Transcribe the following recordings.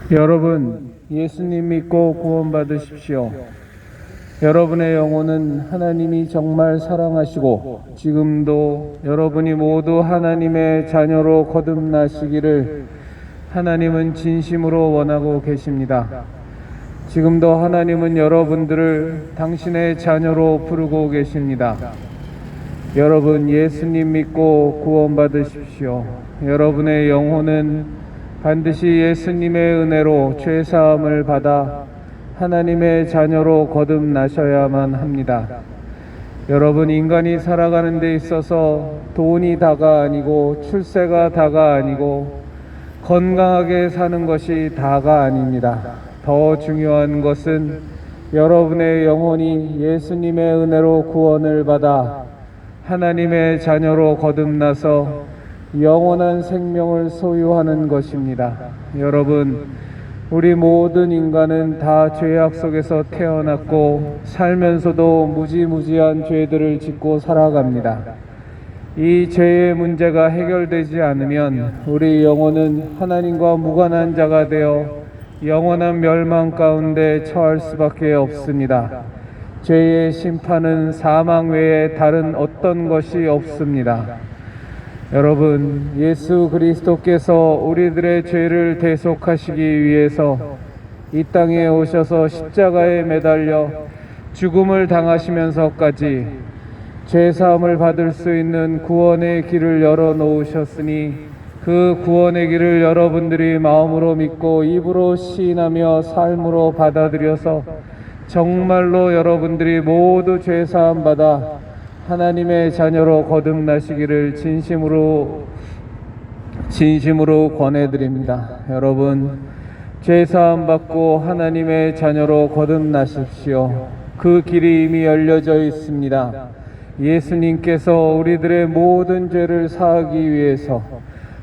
여러분, 예수님 믿고 구원받으십시오. 여러분의 영혼은 하나님이 정말 사랑하시고 지금도 여러분이 모두 하나님의 자녀로 거듭나시기를 하나님은 진심으로 원하고 계십니다. 지금도 하나님은 여러분들을 당신의 자녀로 부르고 계십니다. 여러분, 예수님 믿고 구원받으십시오. 여러분의 영혼은 반드시 예수님의 은혜로 죄사함을 받아 하나님의 자녀로 거듭나셔야만 합니다. 여러분, 인간이 살아가는 데 있어서 돈이 다가 아니고 출세가 다가 아니고 건강하게 사는 것이 다가 아닙니다. 더 중요한 것은 여러분의 영혼이 예수님의 은혜로 구원을 받아 하나님의 자녀로 거듭나서 영원한 생명을 소유하는 것입니다. 여러분, 우리 모든 인간은 다 죄악 속에서 태어났고 살면서도 무지무지한 죄들을 짓고 살아갑니다. 이 죄의 문제가 해결되지 않으면 우리 영혼은 하나님과 무관한 자가 되어 영원한 멸망 가운데 처할 수밖에 없습니다. 죄의 심판은 사망 외에 다른 어떤 것이 없습니다. 여러분, 예수 그리스도께서 우리들의 죄를 대속하시기 위해서 이 땅에 오셔서 십자가에 매달려 죽음을 당하시면서까지 죄사함을 받을 수 있는 구원의 길을 열어놓으셨으니 그 구원의 길을 여러분들이 마음으로 믿고 입으로 시인하며 삶으로 받아들여서 정말로 여러분들이 모두 죄사함 받아 하나님의 자녀로 거듭나시기를 진심으로 권해드립니다. 여러분, 죄사함 받고 하나님의 자녀로 거듭나십시오. 그 길이 이미 열려져 있습니다. 예수님께서 우리들의 모든 죄를 사하기 위해서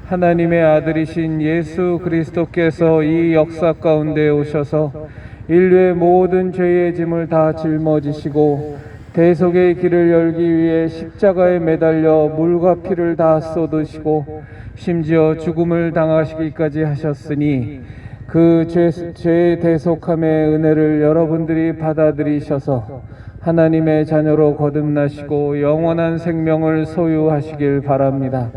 하나님의 아들이신 예수 그리스도께서 이 역사 가운데 오셔서 인류의 모든 죄의 짐을 다 짊어지시고 대속의 길을 열기 위해 십자가에 매달려 물과 피를 다 쏟으시고 심지어 죽음을 당하시기까지 하셨으니 그 죄의 대속함의 은혜를 여러분들이 받아들이셔서 하나님의 자녀로 거듭나시고 영원한 생명을 소유하시길 바랍니다.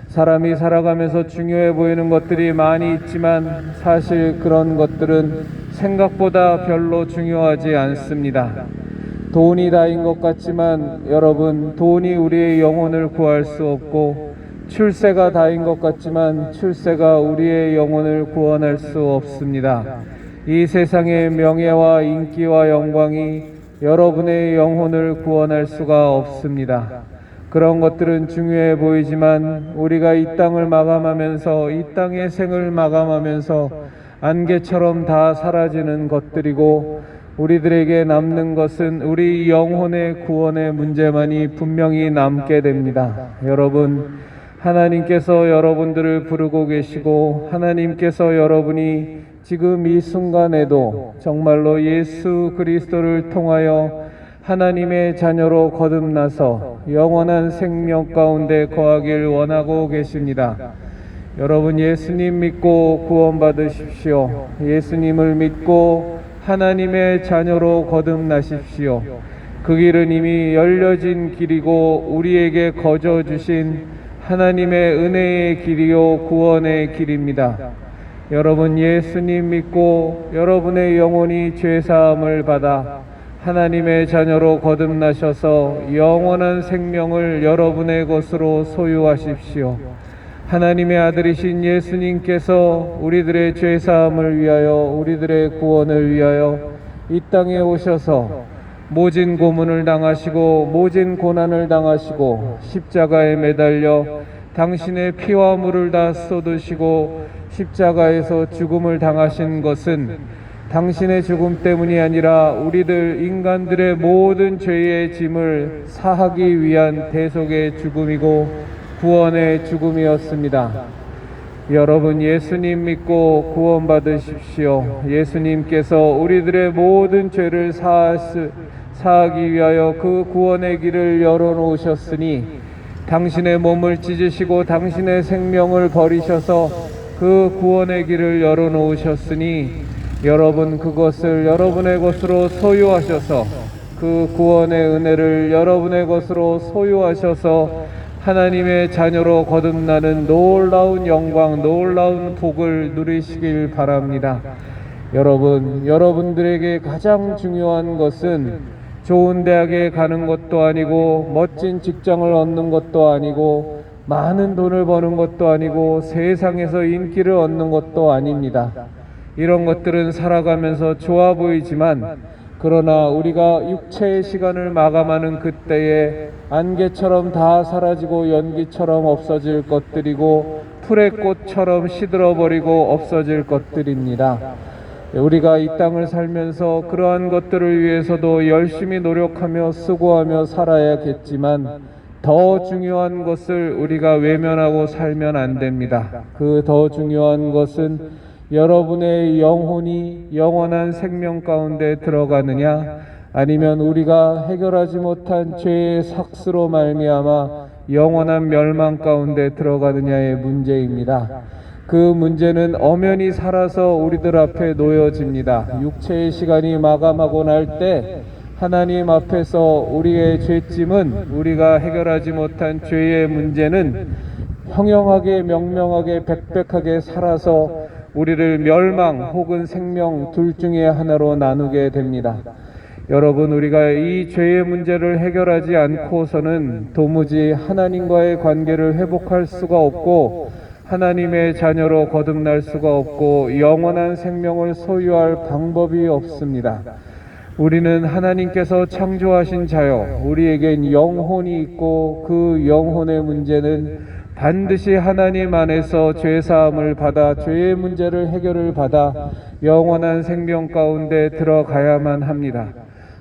사람이 살아가면서 중요해 보이는 것들이 많이 있지만 사실 그런 것들은 생각보다 별로 중요하지 않습니다. 돈이 다인 것 같지만 여러분, 돈이 우리의 영혼을 구할 수 없고 출세가 다인 것 같지만 출세가 우리의 영혼을 구원할 수 없습니다. 이 세상의 명예와 인기와 영광이 여러분의 영혼을 구원할 수가 없습니다. 그런 것들은 중요해 보이지만 우리가 이 땅을 마감하면서 이 땅의 생을 마감하면서 안개처럼 다 사라지는 것들이고 우리들에게 남는 것은 우리 영혼의 구원의 문제만이 분명히 남게 됩니다. 여러분, 하나님께서 여러분들을 부르고 계시고 하나님께서 여러분이 지금 이 순간에도 정말로 예수 그리스도를 통하여 하나님의 자녀로 거듭나서 영원한 생명 가운데 거하길 원하고 계십니다. 여러분, 예수님 믿고 구원받으십시오. 예수님을 믿고 하나님의 자녀로 거듭나십시오. 그 길은 이미 열려진 길이고 우리에게 거저 주신 하나님의 은혜의 길이요 구원의 길입니다. 여러분, 예수님 믿고 여러분의 영혼이 죄사함을 받아 하나님의 자녀로 거듭나셔서 영원한 생명을 여러분의 것으로 소유하십시오. 하나님의 아들이신 예수님께서 우리들의 죄사함을 위하여 우리들의 구원을 위하여 이 땅에 오셔서 모진 고문을 당하시고 모진 고난을 당하시고 십자가에 매달려 당신의 피와 물을 다 쏟으시고 십자가에서 죽음을 당하신 것은 당신의 죽음 때문이 아니라 우리들 인간들의 모든 죄의 짐을 사하기 위한 대속의 죽음이고 구원의 죽음이었습니다. 여러분, 예수님 믿고 구원받으십시오. 예수님께서 우리들의 모든 죄를 사하기 위하여 그 구원의 길을 열어놓으셨으니 당신의 몸을 찢으시고 당신의 생명을 버리셔서 그 구원의 길을 열어놓으셨으니 여러분 그것을 여러분의 것으로 소유하셔서 그 구원의 은혜를 여러분의 것으로 소유하셔서 하나님의 자녀로 거듭나는 놀라운 영광, 놀라운 복을 누리시길 바랍니다. 여러분들에게 가장 중요한 것은 좋은 대학에 가는 것도 아니고 멋진 직장을 얻는 것도 아니고 많은 돈을 버는 것도 아니고 세상에서 인기를 얻는 것도 아닙니다. 이런 것들은 살아가면서 좋아 보이지만 그러나 우리가 육체의 시간을 마감하는 그때에 안개처럼 다 사라지고 연기처럼 없어질 것들이고 풀의 꽃처럼 시들어버리고 없어질 것들입니다. 우리가 이 땅을 살면서 그러한 것들을 위해서도 열심히 노력하며 수고하며 살아야겠지만 더 중요한 것을 우리가 외면하고 살면 안 됩니다. 그 더 중요한 것은 여러분의 영혼이 영원한 생명 가운데 들어가느냐 아니면 우리가 해결하지 못한 죄의 삭스로 말미암아 영원한 멸망 가운데 들어가느냐의 문제입니다. 그 문제는 엄연히 살아서 우리들 앞에 놓여집니다. 육체의 시간이 마감하고 날 때 하나님 앞에서 우리의 죄짐은 우리가 해결하지 못한 죄의 문제는 형용하게 명명하게 백백하게 살아서 우리를 멸망 혹은 생명 둘 중에 하나로 나누게 됩니다. 여러분, 우리가 이 죄의 문제를 해결하지 않고서는 도무지 하나님과의 관계를 회복할 수가 없고 하나님의 자녀로 거듭날 수가 없고 영원한 생명을 소유할 방법이 없습니다. 우리는 하나님께서 창조하신 자요, 우리에겐 영혼이 있고 그 영혼의 문제는 반드시 하나님 안에서 죄사함을 받아 죄의 문제를 해결을 받아 영원한 생명 가운데 들어가야만 합니다.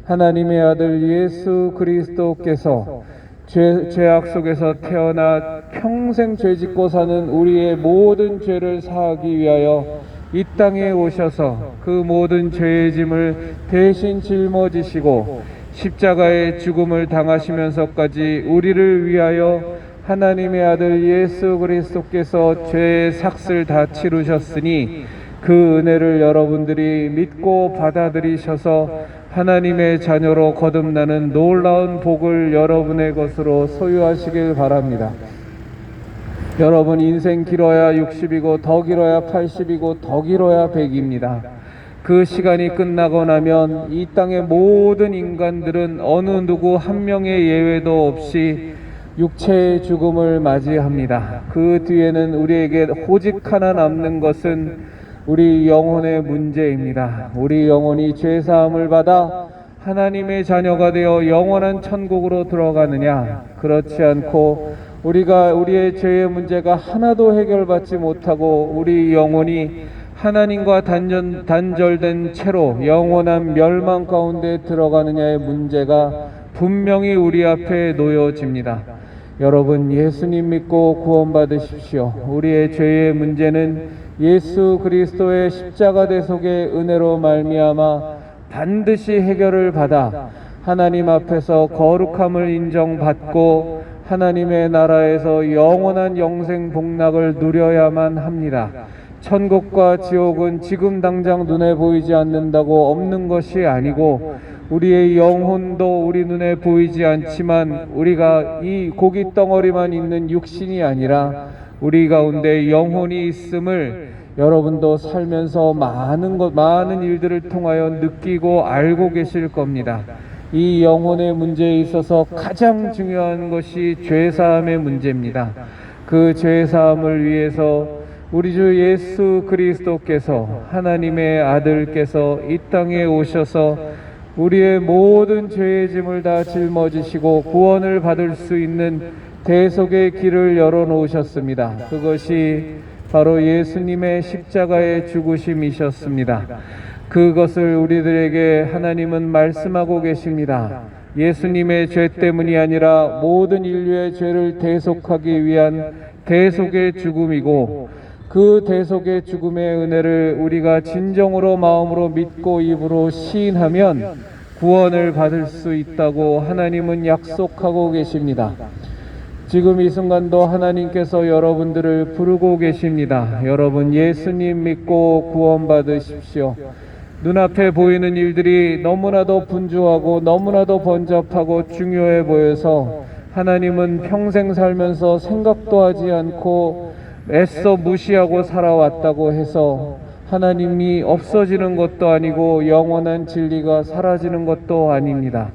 하나님의 아들 예수 그리스도께서 죄악 속에서 태어나 평생 죄짓고 사는 우리의 모든 죄를 사하기 위하여 이 땅에 오셔서 그 모든 죄의 짐을 대신 짊어지시고 십자가의 죽음을 당하시면서까지 우리를 위하여 하나님의 아들 예수 그리스도께서 죄의 삭슬 다 치르셨으니 그 은혜를 여러분들이 믿고 받아들이셔서 하나님의 자녀로 거듭나는 놀라운 복을 여러분의 것으로 소유하시길 바랍니다. 여러분, 인생 길어야 60이고 더 길어야 80이고 더 길어야 100입니다. 그 시간이 끝나고 나면 이 땅의 모든 인간들은 어느 누구 한 명의 예외도 없이 육체의 죽음을 맞이합니다. 그 뒤에는 우리에게 오직 하나 남는 것은 우리 영혼의 문제입니다. 우리 영혼이 죄사함을 받아 하나님의 자녀가 되어 영원한 천국으로 들어가느냐, 그렇지 않고 우리의 죄의 문제가 하나도 해결받지 못하고 우리 영혼이 하나님과 단절된 채로 영원한 멸망 가운데 들어가느냐의 문제가 분명히 우리 앞에 놓여집니다. 여러분, 예수님 믿고 구원받으십시오. 우리의 죄의 문제는 예수 그리스도의 십자가 대속의 은혜로 말미암아 반드시 해결을 받아 하나님 앞에서 거룩함을 인정받고 하나님의 나라에서 영원한 영생 복락을 누려야만 합니다. 천국과 지옥은 지금 당장 눈에 보이지 않는다고 없는 것이 아니고 우리의 영혼도 우리 눈에 보이지 않지만 우리가 이 고기 덩어리만 있는 육신이 아니라 우리 가운데 영혼이 있음을 여러분도 살면서 많은 일들을 통하여 느끼고 알고 계실 겁니다. 이 영혼의 문제에 있어서 가장 중요한 것이 죄사함의 문제입니다. 그 죄사함을 위해서 우리 주 예수 그리스도께서 하나님의 아들께서 이 땅에 오셔서 우리의 모든 죄의 짐을 다 짊어지시고 구원을 받을 수 있는 대속의 길을 열어놓으셨습니다. 그것이 바로 예수님의 십자가의 죽으심이셨습니다. 그것을 우리들에게 하나님은 말씀하고 계십니다. 예수님의 죄 때문이 아니라 모든 인류의 죄를 대속하기 위한 대속의 죽음이고 그 대속의 죽음의 은혜를 우리가 진정으로 마음으로 믿고 입으로 시인하면 구원을 받을 수 있다고 하나님은 약속하고 계십니다. 지금 이 순간도 하나님께서 여러분들을 부르고 계십니다. 여러분 예수님 믿고 구원받으십시오. 눈앞에 보이는 일들이 너무나도 분주하고 너무나도 번잡하고 중요해 보여서 하나님은 평생 살면서 생각도 하지 않고 애써 무시하고 살아왔다고 해서 하나님이 없어지는 것도 아니고 영원한 진리가 사라지는 것도 아닙니다.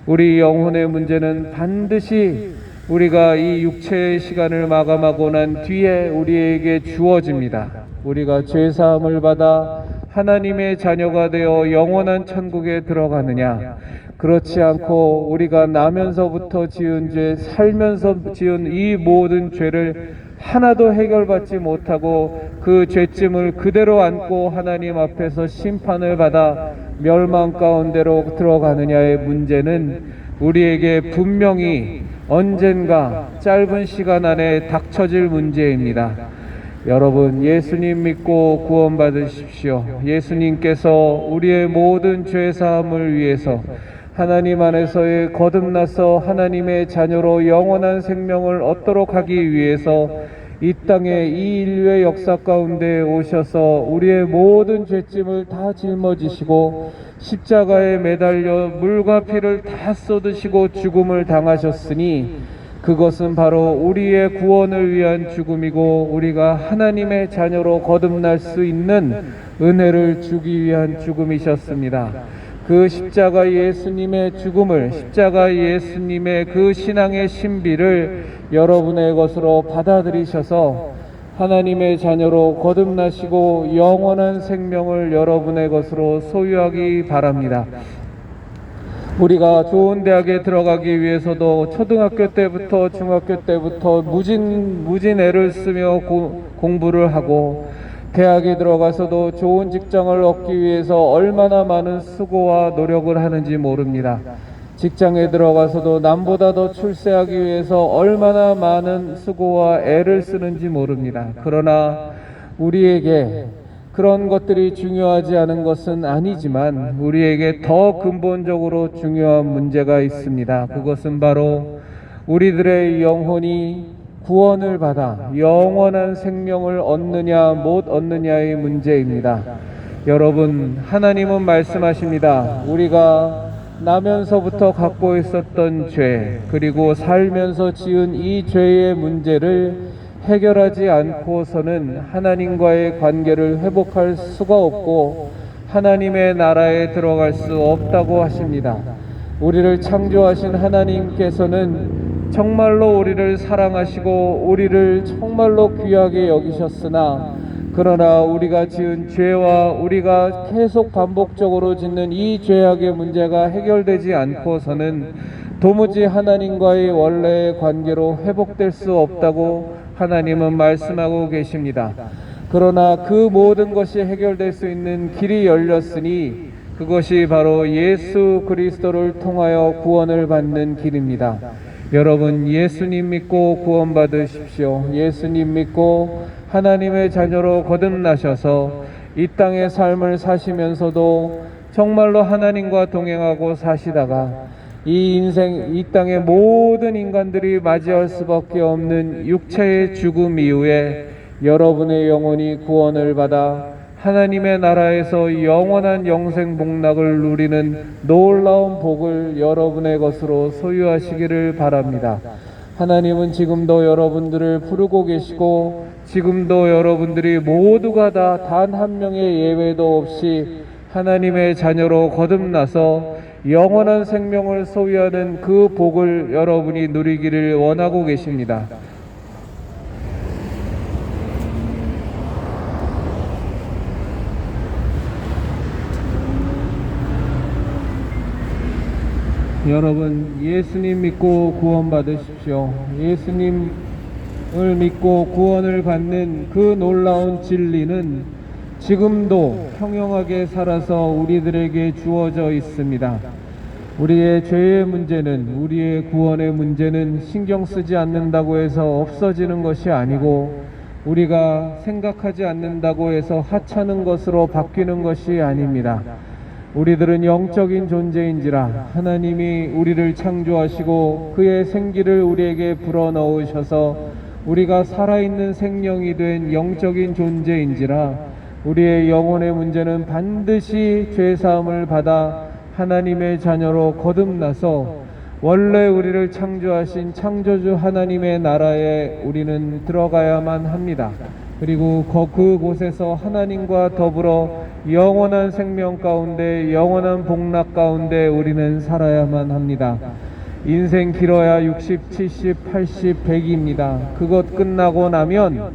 우리 영혼의 문제는 반드시 우리가 이 육체의 시간을 마감하고 난 뒤에 우리에게 주어집니다. 우리가 죄사함을 받아 하나님의 자녀가 되어 영원한 천국에 들어가느냐, 그렇지 않고 우리가 나면서부터 지은 죄, 살면서 지은 이 모든 죄를 하나도 해결받지 못하고 그 죄짐을 그대로 안고 하나님 앞에서 심판을 받아 멸망 가운데로 들어가느냐의 문제는 우리에게 분명히 언젠가 짧은 시간 안에 닥쳐질 문제입니다. 여러분 예수님 믿고 구원받으십시오. 예수님께서 우리의 모든 죄사함을 위해서 하나님 안에서의 거듭나서 하나님의 자녀로 영원한 생명을 얻도록 하기 위해서 이 땅에 이 인류의 역사 가운데 오셔서 우리의 모든 죄짐을 다 짊어지시고 십자가에 매달려 물과 피를 다 쏟으시고 죽음을 당하셨으니 그것은 바로 우리의 구원을 위한 죽음이고 우리가 하나님의 자녀로 거듭날 수 있는 은혜를 주기 위한 죽음이셨습니다. 그 십자가 예수님의 죽음을, 십자가 예수님의 그 신앙의 신비를 여러분의 것으로 받아들이셔서 하나님의 자녀로 거듭나시고 영원한 생명을 여러분의 것으로 소유하기 바랍니다. 우리가 좋은 대학에 들어가기 위해서도 초등학교 때부터 중학교 때부터 무진 애를 쓰며 공부를 하고 대학에 들어가서도 좋은 직장을 얻기 위해서 얼마나 많은 수고와 노력을 하는지 모릅니다. 직장에 들어가서도 남보다 더 출세하기 위해서 얼마나 많은 수고와 애를 쓰는지 모릅니다. 그러나 우리에게 그런 것들이 중요하지 않은 것은 아니지만 우리에게 더 근본적으로 중요한 문제가 있습니다. 그것은 바로 우리들의 영혼이 구원을 받아 영원한 생명을 얻느냐 못 얻느냐의 문제입니다. 여러분 하나님은 말씀하십니다. 우리가 나면서부터 갖고 있었던 죄 그리고 살면서 지은 이 죄의 문제를 해결하지 않고서는 하나님과의 관계를 회복할 수가 없고 하나님의 나라에 들어갈 수 없다고 하십니다. 우리를 창조하신 하나님께서는 정말로 우리를 사랑하시고 우리를 정말로 귀하게 여기셨으나 그러나 우리가 지은 죄와 우리가 계속 반복적으로 짓는 이 죄악의 문제가 해결되지 않고서는 도무지 하나님과의 원래의 관계로 회복될 수 없다고 하나님은 말씀하고 계십니다. 그러나 그 모든 것이 해결될 수 있는 길이 열렸으니 그것이 바로 예수 그리스도를 통하여 구원을 받는 길입니다. 여러분 예수님 믿고 구원받으십시오. 예수님 믿고 하나님의 자녀로 거듭나셔서 이 땅의 삶을 사시면서도 정말로 하나님과 동행하고 사시다가 이 인생, 이 땅의 모든 인간들이 맞이할 수밖에 없는 육체의 죽음 이후에 여러분의 영혼이 구원을 받아 하나님의 나라에서 영원한 영생 복락을 누리는 놀라운 복을 여러분의 것으로 소유하시기를 바랍니다. 하나님은 지금도 여러분들을 부르고 계시고 지금도 여러분들이 모두가 다 단 한 명의 예외도 없이 하나님의 자녀로 거듭나서 영원한 생명을 소유하는 그 복을 여러분이 누리기를 원하고 계십니다. 여러분 예수님 믿고 구원받으십시오. 예수님을 믿고 구원을 받는 그 놀라운 진리는 지금도 평영하게 살아서 우리들에게 주어져 있습니다. 우리의 죄의 문제는, 우리의 구원의 문제는 신경 쓰지 않는다고 해서 없어지는 것이 아니고 우리가 생각하지 않는다고 해서 하찮은 것으로 바뀌는 것이 아닙니다. 우리들은 영적인 존재인지라 하나님이 우리를 창조하시고 그의 생기를 우리에게 불어넣으셔서 우리가 살아있는 생명이 된 영적인 존재인지라 우리의 영혼의 문제는 반드시 죄사함을 받아 하나님의 자녀로 거듭나서 원래 우리를 창조하신 창조주 하나님의 나라에 우리는 들어가야만 합니다. 그리고 그곳에서 하나님과 더불어 영원한 생명 가운데 영원한 복락 가운데 우리는 살아야만 합니다. 인생 길어야 60, 70, 80, 100입니다. 그것 끝나고 나면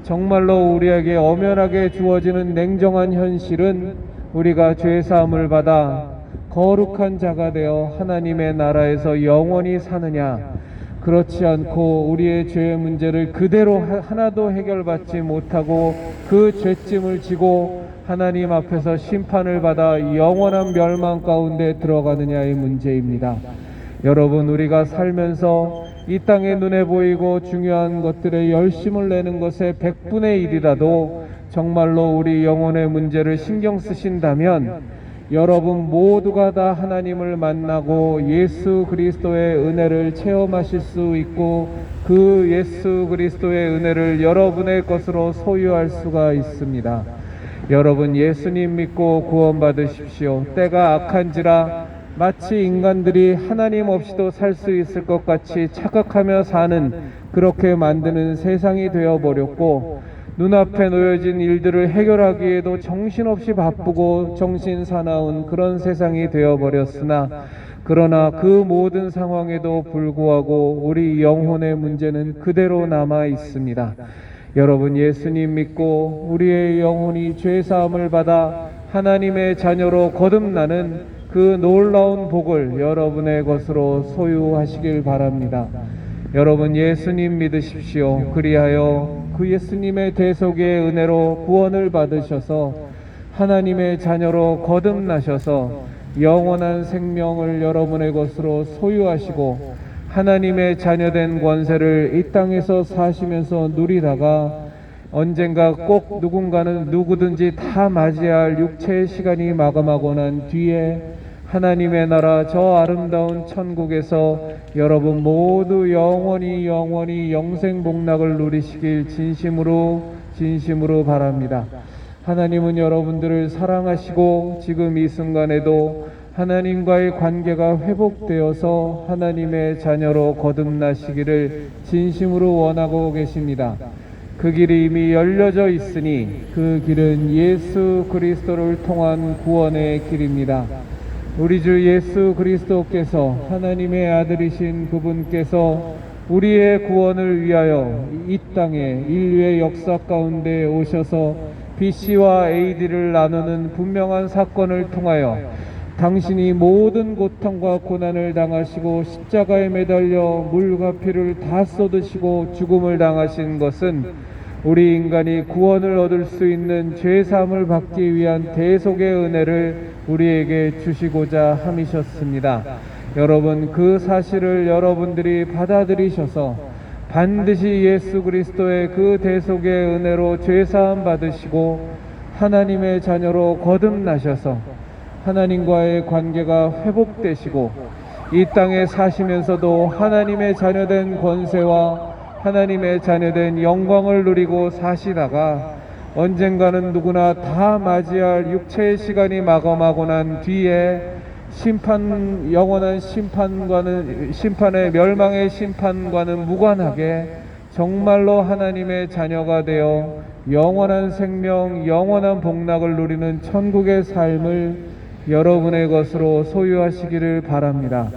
정말로 우리에게 엄연하게 주어지는 냉정한 현실은 우리가 죄사함을 받아 거룩한 자가 되어 하나님의 나라에서 영원히 사느냐, 그렇지 않고 우리의 죄의 문제를 그대로 하나도 해결받지 못하고 그 죄짐을 지고 하나님 앞에서 심판을 받아 영원한 멸망 가운데 들어가느냐의 문제입니다. 여러분, 우리가 살면서 이 땅에 눈에 보이고 중요한 것들에 열심을 내는 것의 100분의 1이라도 정말로 우리 영혼의 문제를 신경 쓰신다면 여러분 모두가 다 하나님을 만나고 예수 그리스도의 은혜를 체험하실 수 있고 그 예수 그리스도의 은혜를 여러분의 것으로 소유할 수가 있습니다. 여러분, 예수님 믿고 구원받으십시오. 때가 악한지라 마치 인간들이 하나님 없이도 살 수 있을 것 같이 착각하며 사는, 그렇게 만드는 세상이 되어버렸고 눈앞에 놓여진 일들을 해결하기에도 정신없이 바쁘고 정신사나운 그런 세상이 되어버렸으나, 그러나 그 모든 상황에도 불구하고 우리 영혼의 문제는 그대로 남아 있습니다. 여러분, 예수님 믿고 우리의 영혼이 죄사함을 받아 하나님의 자녀로 거듭나는 그 놀라운 복을 여러분의 것으로 소유하시길 바랍니다. 여러분, 예수님 믿으십시오. 그리하여 그 예수님의 대속의 은혜로 구원을 받으셔서 하나님의 자녀로 거듭나셔서 영원한 생명을 여러분의 것으로 소유하시고 하나님의 자녀된 권세를 이 땅에서 사시면서 누리다가 언젠가 꼭 누군가는 누구든지 다 맞이할 육체의 시간이 마감하고 난 뒤에 하나님의 나라 저 아름다운 천국에서 여러분 모두 영원히 영생 복락을 누리시길 진심으로 바랍니다. 하나님은 여러분들을 사랑하시고 지금 이 순간에도 하나님과의 관계가 회복되어서 하나님의 자녀로 거듭나시기를 진심으로 원하고 계십니다. 그 길이 이미 열려져 있으니 그 길은 예수 그리스도를 통한 구원의 길입니다. 우리 주 예수 그리스도께서 하나님의 아들이신 그분께서 우리의 구원을 위하여 이 땅에 인류의 역사 가운데 오셔서 BC와 AD를 나누는 분명한 사건을 통하여 당신이 모든 고통과 고난을 당하시고 십자가에 매달려 물과 피를 다 쏟으시고 죽음을 당하신 것은 우리 인간이 구원을 얻을 수 있는 죄사함을 받기 위한 대속의 은혜를 우리에게 주시고자 함이셨습니다. 여러분, 그 사실을 여러분들이 받아들이셔서 반드시 예수 그리스도의 그 대속의 은혜로 죄사함 받으시고 하나님의 자녀로 거듭나셔서 하나님과의 관계가 회복되시고 이 땅에 사시면서도 하나님의 자녀된 권세와 하나님의 자녀된 영광을 누리고 사시다가 언젠가는 누구나 다 맞이할 육체의 시간이 마감하고 난 뒤에 영원한 심판의 멸망의 심판과는 무관하게 정말로 하나님의 자녀가 되어 영원한 생명, 영원한 복락을 누리는 천국의 삶을 여러분의 것으로 소유하시기를 바랍니다.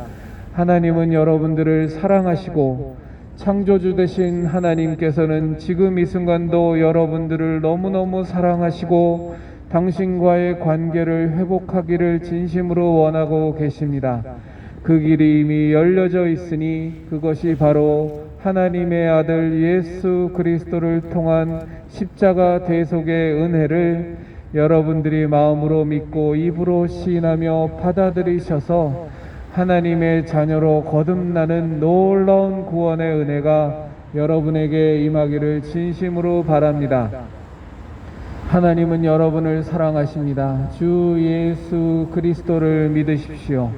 하나님은 여러분들을 사랑하시고 창조주 되신 하나님께서는 지금 이 순간도 여러분들을 너무너무 사랑하시고 당신과의 관계를 회복하기를 진심으로 원하고 계십니다. 그 길이 이미 열려져 있으니 그것이 바로 하나님의 아들 예수 그리스도를 통한 십자가 대속의 은혜를 여러분들이 마음으로 믿고 입으로 시인하며 받아들이셔서 하나님의 자녀로 거듭나는 놀라운 구원의 은혜가 여러분에게 임하기를 진심으로 바랍니다. 하나님은 여러분을 사랑하십니다. 주 예수 그리스도를 믿으십시오.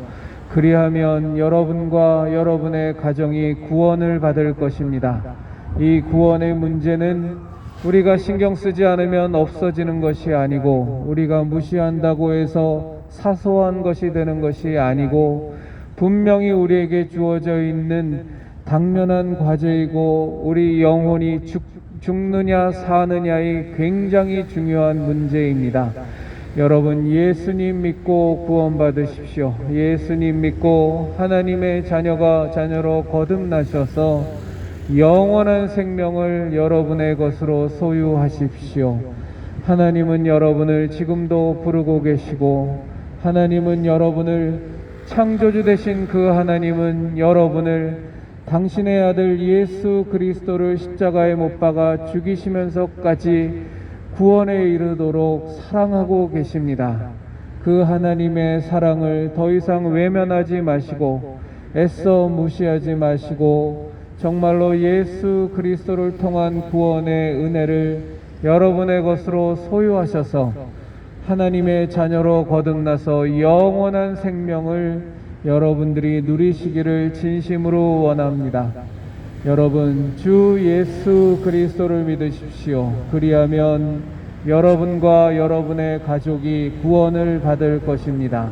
그리하면 여러분과 여러분의 가정이 구원을 받을 것입니다. 이 구원의 문제는 우리가 신경 쓰지 않으면 없어지는 것이 아니고, 우리가 무시한다고 해서 사소한 것이 되는 것이 아니고, 분명히 우리에게 주어져 있는 당면한 과제이고, 우리 영혼이 죽느냐 사느냐의 굉장히 중요한 문제입니다. 여러분, 예수님 믿고 구원받으십시오. 예수님 믿고 하나님의 자녀로 거듭나셔서 영원한 생명을 여러분의 것으로 소유하십시오. 하나님은 여러분을 지금도 부르고 계시고, 하나님은 여러분을, 창조주 되신 그 하나님은 여러분을 당신의 아들 예수 그리스도를 십자가에 못 박아 죽이시면서까지 구원에 이르도록 사랑하고 계십니다. 그 하나님의 사랑을 더 이상 외면하지 마시고, 애써 무시하지 마시고, 정말로 예수 그리스도를 통한 구원의 은혜를 여러분의 것으로 소유하셔서 하나님의 자녀로 거듭나서 영원한 생명을 여러분들이 누리시기를 진심으로 원합니다. 여러분, 주 예수 그리스도를 믿으십시오. 그리하면 여러분과 여러분의 가족이 구원을 받을 것입니다.